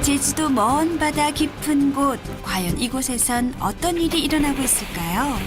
제주도 먼 바다 깊은 곳, 과연 이곳에선 어떤 일이 일어나고 있을까요?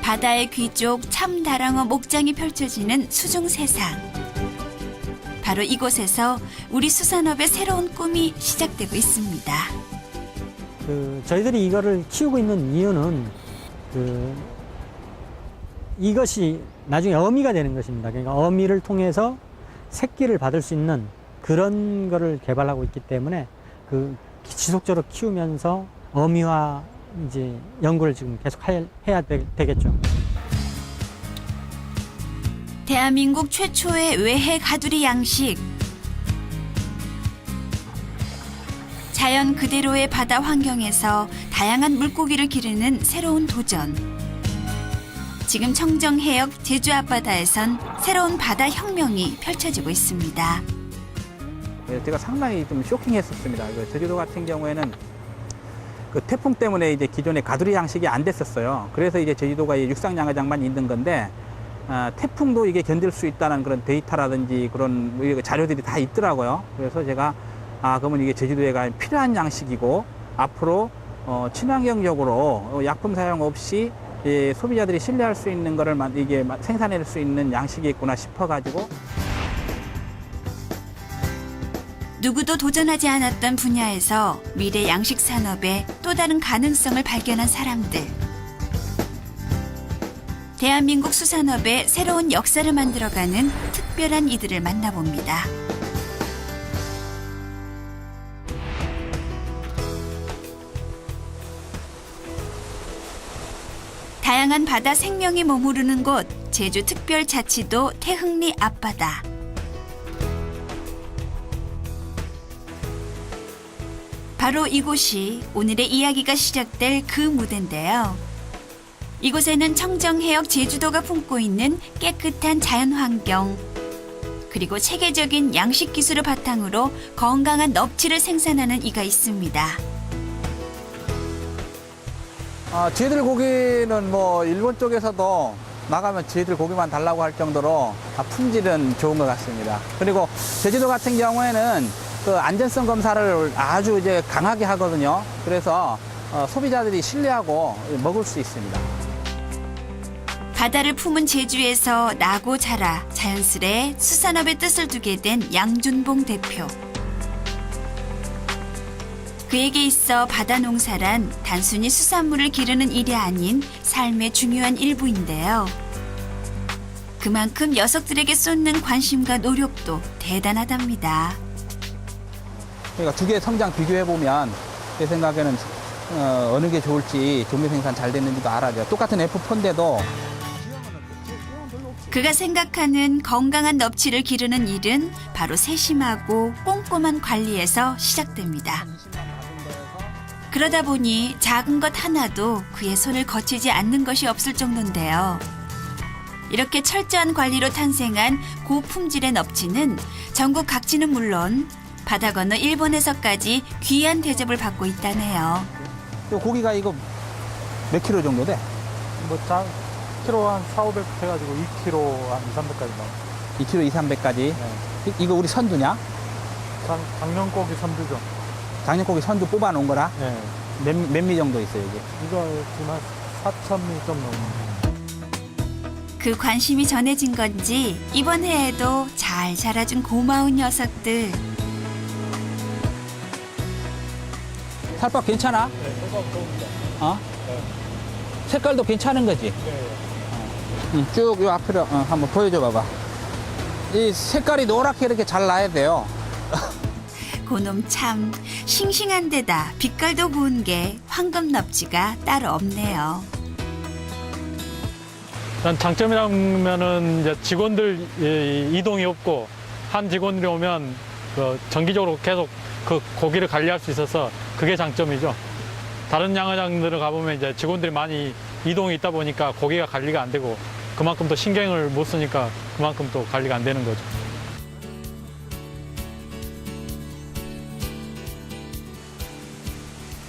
바다의 귀족 참다랑어 목장이 펼쳐지는 수중 세상. 바로 이곳에서 우리 수산업의 새로운 꿈이 시작되고 있습니다. 저희들이 이거를 키우고 있는 이유는 이것이 나중에 어미가 되는 것입니다. 그러니까 어미를 통해서 새끼를 받을 수 있는 그런 거를 개발하고 있기 때문에 지속적으로 키우면서 어미화 이제 연구를 지금 계속 해야 되겠죠. 대한민국 최초의 외해 가두리 양식. 자연 그대로의 바다 환경에서 다양한 물고기를 기르는 새로운 도전. 지금 청정해역 제주 앞바다에선 새로운 바다 혁명이 펼쳐지고 있습니다. 제가 상당히 좀 쇼킹했었습니다. 제주도 같은 경우에는 태풍 때문에 이제 기존의 가두리 양식이 안 됐었어요. 그래서 이제 제주도가 육상 양어장만 있는 건데 태풍도 이게 견딜 수 있다는 그런 데이터라든지 그런 자료들이 다 있더라고요. 그래서 제가 그러면 이게 제주도에 필요한 양식이고 앞으로 친환경적으로 약품 사용 없이 소비자들이 신뢰할 수 있는 거를 이게 생산할 수 있는 양식이 있구나 싶어가지고. 누구도 도전하지 않았던 분야에서 미래 양식 산업의 또 다른 가능성을 발견한 사람들. 대한민국 수산업의 새로운 역사를 만들어가는 특별한 이들을 만나봅니다. 다양한 바다 생명이 머무르는 곳, 제주특별자치도 태흥리 앞바다. 바로 이곳이 오늘의 이야기가 시작될 그 무대인데요. 이곳에는 청정해역 제주도가 품고 있는 깨끗한 자연환경, 그리고 체계적인 양식 기술을 바탕으로 건강한 넙치를 생산하는 이가 있습니다. 쥐들 고기는 뭐 일본 쪽에서도 나가면 쥐들 고기만 달라고 할 정도로 품질은 좋은 것 같습니다. 그리고 제주도 같은 경우에는 안전성 검사를 아주 이제 강하게 하거든요. 그래서 소비자들이 신뢰하고 먹을 수 있습니다. 바다를 품은 제주에서 나고 자라 자연스레 수산업의 뜻을 두게 된 양준봉 대표. 그에게 있어 바다 농사란 단순히 수산물을 기르는 일이 아닌 삶의 중요한 일부인데요. 그만큼 녀석들에게 쏟는 관심과 노력도 대단하답니다. 그러니까 두 개의 성장 비교해보면 제 생각에는 어느 게 좋을지 종묘 생산 잘 됐는지도 알아요. 똑같은 F4인데도 그가 생각하는 건강한 넙치를 기르는 일은 바로 세심하고 꼼꼼한 관리에서 시작됩니다. 그러다 보니 작은 것 하나도 그의 손을 거치지 않는 것이 없을 정도인데요. 이렇게 철저한 관리로 탄생한 고품질의 넙치는 전국 각지는 물론 바다 건너 일본에서까지 귀한 대접을 받고 있다네요. 고기가 이거 몇 킬로 정도 돼? 키로 한 4,500 해가지고 2kg 한 2, 300까지 나와요. 2kg 2, 300까지? 네. 이거 우리 선두냐? 작년고기 선두죠. 작년고기 선두 뽑아놓은 거라? 네. 몇 미 정도 있어요, 이게? 이거 지금 한 4,000미 좀 넘는. 그 관심이 전해진 건지 이번 해에도 잘 자라준 고마운 녀석들. 살밥 괜찮아? 네, 소감 좋습니다. 네. 색깔도 괜찮은 거지? 네. 쭉 요 앞으로 한번 보여줘 봐봐. 이 색깔이 노랗게 이렇게 잘 나야 돼요. 그놈 참 싱싱한 데다 빛깔도 고운 게 황금 넙치가 따로 없네요. 일단 장점이라면은 이제 직원들 이동이 없고 한 직원들이 오면 정기적으로 계속 그 고기를 관리할 수 있어서 그게 장점이죠. 다른 양어장들을 가보면 이제 직원들이 많이 이동이 있다 보니까 고기가 관리가 안 되고 그만큼 또 신경을 못 쓰니까 그만큼 또 관리가 안 되는 거죠.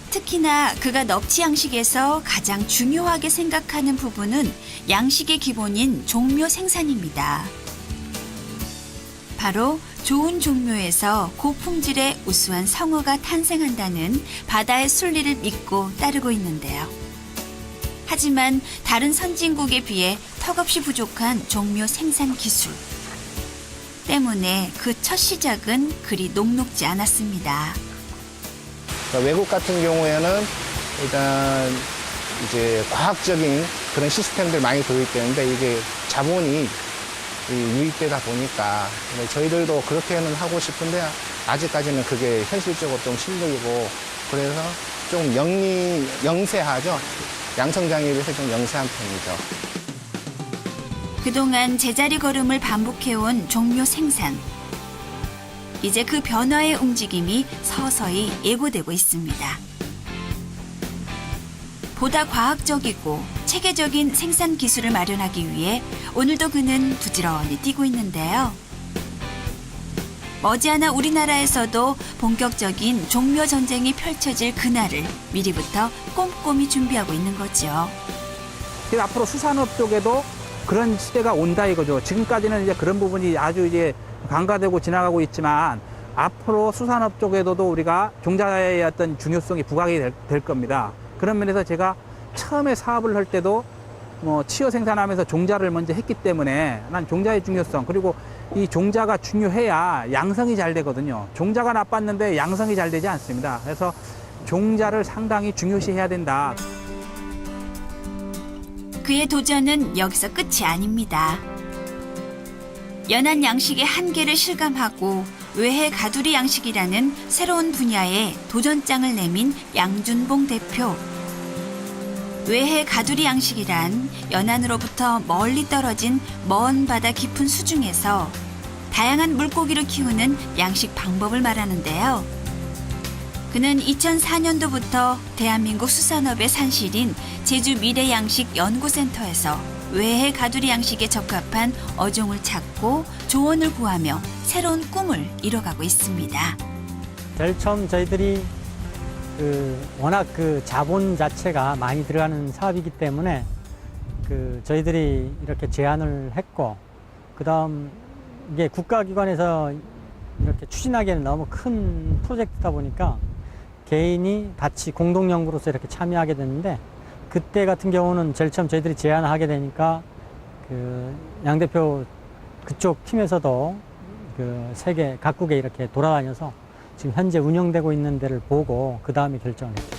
특히나 그가 넙치 양식에서 가장 중요하게 생각하는 부분은 양식의 기본인 종묘 생산입니다. 바로 좋은 종묘에서 고품질의 우수한 성어가 탄생한다는 바다의 순리를 믿고 따르고 있는데요. 하지만 다른 선진국에 비해 턱없이 부족한 종묘 생산 기술 때문에 그 첫 시작은 그리 녹록지 않았습니다. 그러니까 외국 같은 경우에는 일단 이제 과학적인 그런 시스템들 많이 도입되는데 이게 자본이 유입되다 보니까 저희들도 그렇게는 하고 싶은데 아직까지는 그게 현실적으로 좀 힘들고 그래서 좀 영세하죠. 양성장애에 비해서 좀 영세한 편이죠. 그동안 제자리 걸음을 반복해온 종묘 생산. 이제 그 변화의 움직임이 서서히 예고되고 있습니다. 보다 과학적이고 체계적인 생산 기술을 마련하기 위해 오늘도 그는 부지런히 뛰고 있는데요. 머지않아 우리나라에서도 본격적인 종묘 전쟁이 펼쳐질 그날을 미리부터 꼼꼼히 준비하고 있는 거죠. 그래서 앞으로 수산업 쪽에도 그런 시대가 온다 이거죠. 지금까지는 이제 그런 부분이 아주 이제 간과되고 지나가고 있지만 앞으로 수산업 쪽에서도 우리가 종자의 어떤 중요성이 부각이 될 겁니다. 그런 면에서 제가 처음에 사업을 할 때도 치어 생산하면서 종자를 먼저 했기 때문에 난 종자의 중요성 그리고 이 종자가 중요해야 양성이 잘 되거든요. 종자가 나빴는데 양성이 잘 되지 않습니다. 그래서 종자를 상당히 중요시해야 된다. 그의 도전은 여기서 끝이 아닙니다. 연안 양식의 한계를 실감하고 외해 가두리 양식이라는 새로운 분야에 도전장을 내민 양준봉 대표. 외해 가두리 양식이란 연안으로부터 멀리 떨어진 먼 바다 깊은 수중에서 다양한 물고기를 키우는 양식 방법을 말하는데요. 그는 2004년도부터 대한민국 수산업의 산실인 제주 미래양식연구센터에서 외해 가두리 양식에 적합한 어종을 찾고 조언을 구하며 새로운 꿈을 이뤄가고 있습니다. 제일 처음 저희들이 워낙 자본 자체가 많이 들어가는 사업이기 때문에 저희들이 이렇게 제안을 했고, 그다음 이게 국가기관에서 이렇게 추진하기에는 너무 큰 프로젝트다 보니까 개인이 같이 공동연구로서 이렇게 참여하게 됐는데, 그때 같은 경우는 제일 처음 저희들이 제안을 하게 되니까 양 대표 그쪽 팀에서도 세계 각국에 이렇게 돌아다녀서 지금 현재 운영되고 있는 데를 보고 그 다음에 결정을 했죠.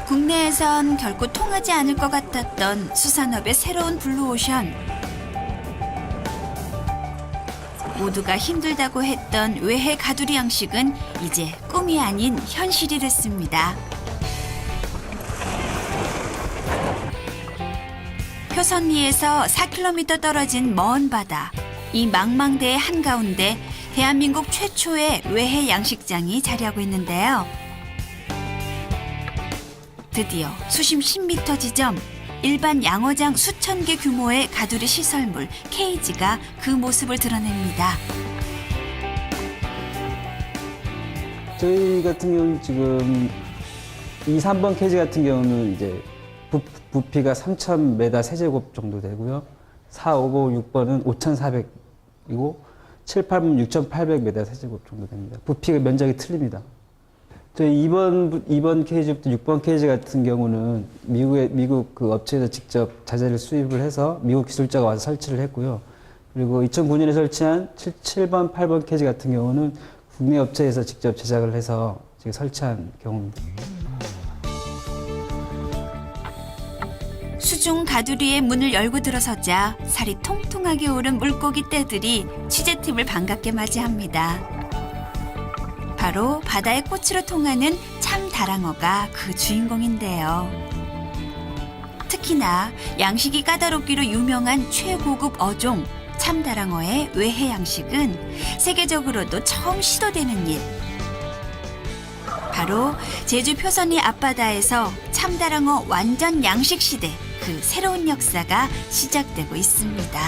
국내에선 결코 통하지 않을 것 같았던 수산업의 새로운 블루오션. 모두가 힘들다고 했던 외해 가두리 양식은 이제 꿈이 아닌 현실이 됐습니다. 표선리에서 4km 떨어진 먼 바다, 이 망망대의 한가운데 대한민국 최초의 외해 양식장이 자리하고 있는데요. 드디어 수심 10m 지점, 일반 양어장 수천 개 규모의 가두리 시설물 케이지가 그 모습을 드러냅니다. 저희 같은 경우는 지금 2, 3번 케이지 같은 경우는 이제 부피가 3,000m 세제곱 정도 되고요. 4, 5, 6번은 5,400이고 7, 8번 6,800m 세제곱 정도 됩니다. 부피가 면적이 틀립니다. 저희 2번 케이지부터 6번 케이지 같은 경우는 미국 그 업체에서 직접 자재를 수입을 해서 미국 기술자가 와서 설치를 했고요. 그리고 2009년에 설치한 7번, 8번 케이지 같은 경우는 국내 업체에서 직접 제작을 해서 지금 설치한 경우입니다. 수중 가두리의 문을 열고 들어서자 살이 통통하게 오른 물고기 떼들이 취재팀을 반갑게 맞이합니다. 바로 바다의 꽃으로 통하는 참다랑어가 그 주인공인데요. 특히나 양식이 까다롭기로 유명한 최고급 어종 참다랑어의 외해 양식은 세계적으로도 처음 시도되는 일. 바로 제주 표선리 앞바다에서 참다랑어 완전 양식 시대, 그 새로운 역사가 시작되고 있습니다.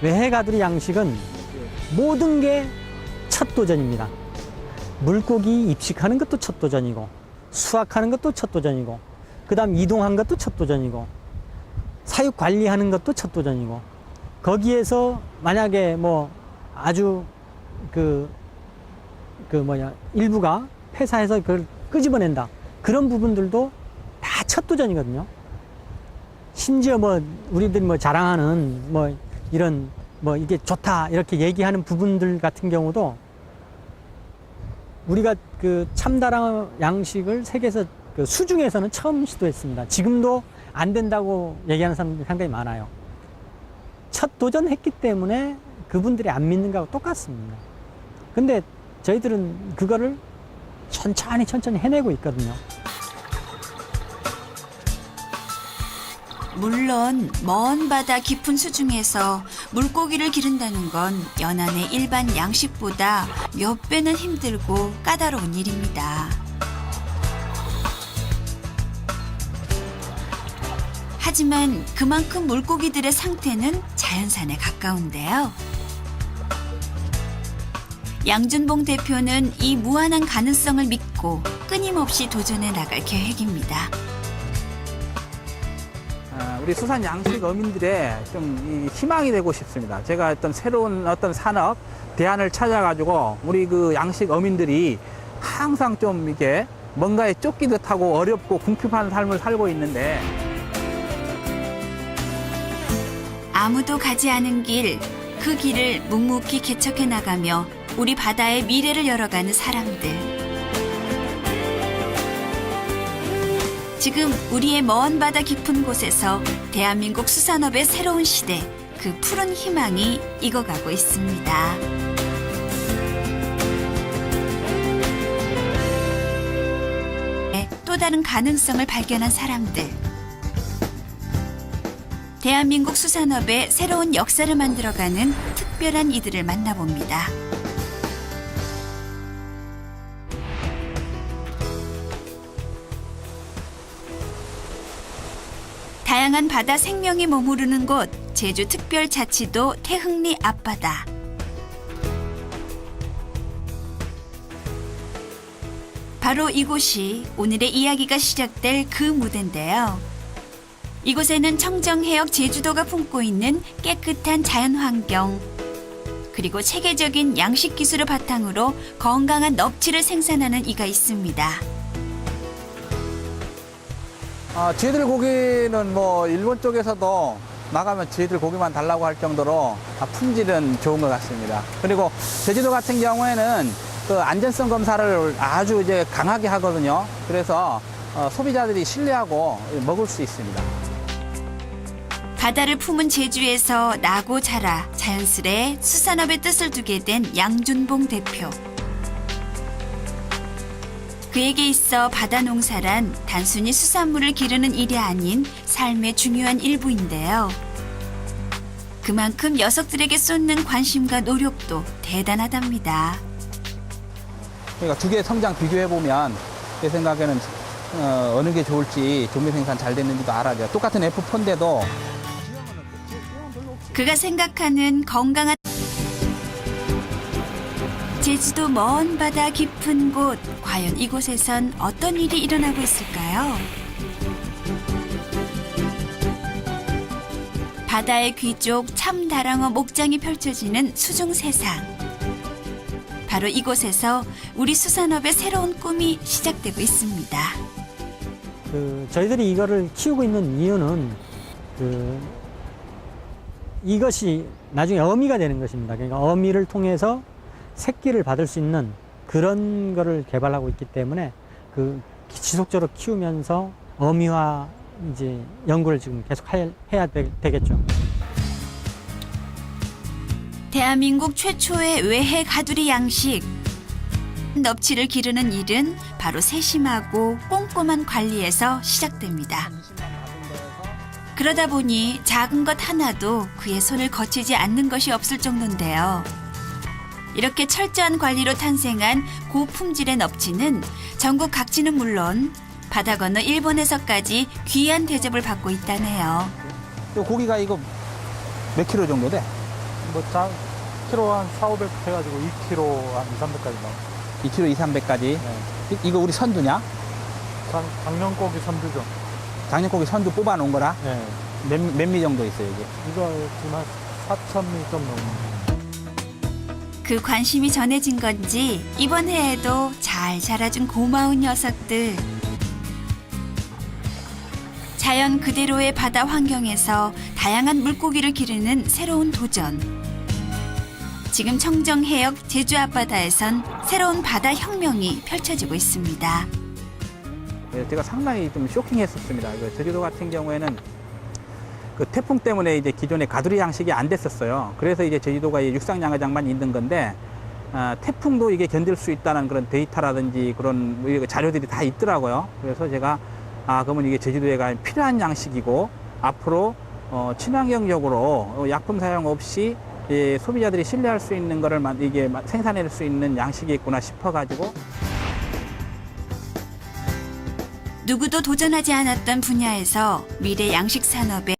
외해 가두리 양식은 모든 게 첫 도전입니다. 물고기 입식하는 것도 첫 도전이고, 수확하는 것도 첫 도전이고, 그 다음 이동한 것도 첫 도전이고, 사육 관리하는 것도 첫 도전이고, 거기에서 만약에 뭐 아주 일부가 폐사해서 그걸 끄집어낸다, 그런 부분들도 다 첫 도전이거든요. 심지어 뭐 우리들이 뭐 자랑하는 뭐 이런 뭐 이게 좋다 이렇게 얘기하는 부분들 같은 경우도 우리가 그 참다랑 양식을 세계에서 그 수중에서는 처음 시도했습니다. 지금도 안 된다고 얘기하는 사람들이 상당히 많아요. 첫 도전했기 때문에 그분들이 안 믿는 거하고 똑같습니다. 근데 저희들은 그거를 천천히 해내고 있거든요. 물론 먼 바다 깊은 수중에서 물고기를 기른다는 건 연안의 일반 양식보다 몇 배는 힘들고 까다로운 일입니다. 하지만 그만큼 물고기들의 상태는 자연산에 가까운데요. 양준봉 대표는 이 무한한 가능성을 믿고 끊임없이 도전해 나갈 계획입니다. 우리 수산 양식 어민들의 좀 이 희망이 되고 싶습니다. 제가 어떤 새로운 어떤 산업 대안을 찾아가지고 우리 그 양식 어민들이 항상 좀 이게 뭔가에 쫓기듯 하고 어렵고 궁핍한 삶을 살고 있는데, 아무도 가지 않은 길, 그 길을 묵묵히 개척해 나가며 우리 바다의 미래를 열어가는 사람들. 지금 우리의 먼 바다 깊은 곳에서 대한민국 수산업의 새로운 시대, 그 푸른 희망이 익어가고 있습니다. 또 다른 가능성을 발견한 사람들. 대한민국 수산업의 새로운 역사를 만들어가는 특별한 이들을 만나봅니다. 다양한 바다 생명이 머무르는 곳, 제주특별자치도 태흥리 앞바다. 바로 이곳이 오늘의 이야기가 시작될 그 무대인데요. 이곳에는 청정해역 제주도가 품고 있는 깨끗한 자연환경, 그리고 체계적인 양식 기술을 바탕으로 건강한 넙치를 생산하는 이가 있습니다. 쥐들 고기는 뭐 일본 쪽에서도 나가면 쥐들 고기만 달라고 할 정도로 품질은 좋은 것 같습니다. 그리고 제주도 같은 경우에는 그 안전성 검사를 아주 이제 강하게 하거든요. 그래서 소비자들이 신뢰하고 먹을 수 있습니다. 바다를 품은 제주에서 나고 자라 자연스레 수산업의 뜻을 두게 된 양준봉 대표. 그에게 있어 바다 농사란 단순히 수산물을 기르는 일이 아닌 삶의 중요한 일부인데요. 그만큼 녀석들에게 쏟는 관심과 노력도 대단하답니다. 그러니까 두 개의 성장 비교해보면 제 생각에는 어느 게 좋을지, 조미 생산 잘 됐는지도 알아야 돼요. 똑같은 F4인데도 그가 생각하는 건강한 제주도 먼 바다 깊은 곳, 과연 이곳에선 어떤 일이 일어나고 있을까요? 바다의 귀족 참다랑어 목장이 펼쳐지는 수중 세상. 바로 이곳에서 우리 수산업의 새로운 꿈이 시작되고 있습니다. 저희들이 이거를 키우고 있는 이유는 이것이 나중에 어미가 되는 것입니다. 그러니까 어미를 통해서 새끼를 받을 수 있는 그런 거를 개발하고 있기 때문에 지속적으로 키우면서 어미화 이제 연구를 지금 계속 해야 되겠죠. 대한민국 최초의 외해 가두리 양식. 넙치를 기르는 일은 바로 세심하고 꼼꼼한 관리에서 시작됩니다. 그러다 보니 작은 것 하나도 그의 손을 거치지 않는 것이 없을 정도인데요. 이렇게 철저한 관리로 탄생한 고품질의 넙치는 전국 각지는 물론 바다 건너 일본에서까지 귀한 대접을 받고 있다네요. 고기가 이거 몇 킬로 정도 돼? 키로 한 4, 500 해가지고 2kg 한 2, 300까지 나와요. 2kg, 2, 300까지? 네. 이거 우리 선두냐? 작년고기 선두죠. 작년 고기 선두 뽑아놓은 거라? 네. 몇 미 정도 있어요, 이게? 이거 지금 한 4,000미 좀 넘는. 그 관심이 전해진 건지 이번 해에도 잘 자라준 고마운 녀석들. 자연 그대로의 바다 환경에서 다양한 물고기를 기르는 새로운 도전. 지금 청정 해역 제주 앞바다에선 새로운 바다 혁명이 펼쳐지고 있습니다. 제가 상당히 좀 쇼킹했었습니다. 제주도 같은 경우에는 그 태풍 때문에 이제 기존의 가두리 양식이 안 됐었어요. 그래서 이제 제주도가 육상 양어장만 있는 건데, 태풍도 이게 견딜 수 있다는 그런 데이터라든지 그런 자료들이 다 있더라고요. 그래서 제가 그러면 이게 제주도에 필요한 양식이고 앞으로 친환경적으로 약품 사용 없이 소비자들이 신뢰할 수 있는 거를 이게 생산해낼 수 있는 양식이 있구나 싶어가지고. 누구도 도전하지 않았던 분야에서 미래 양식 산업에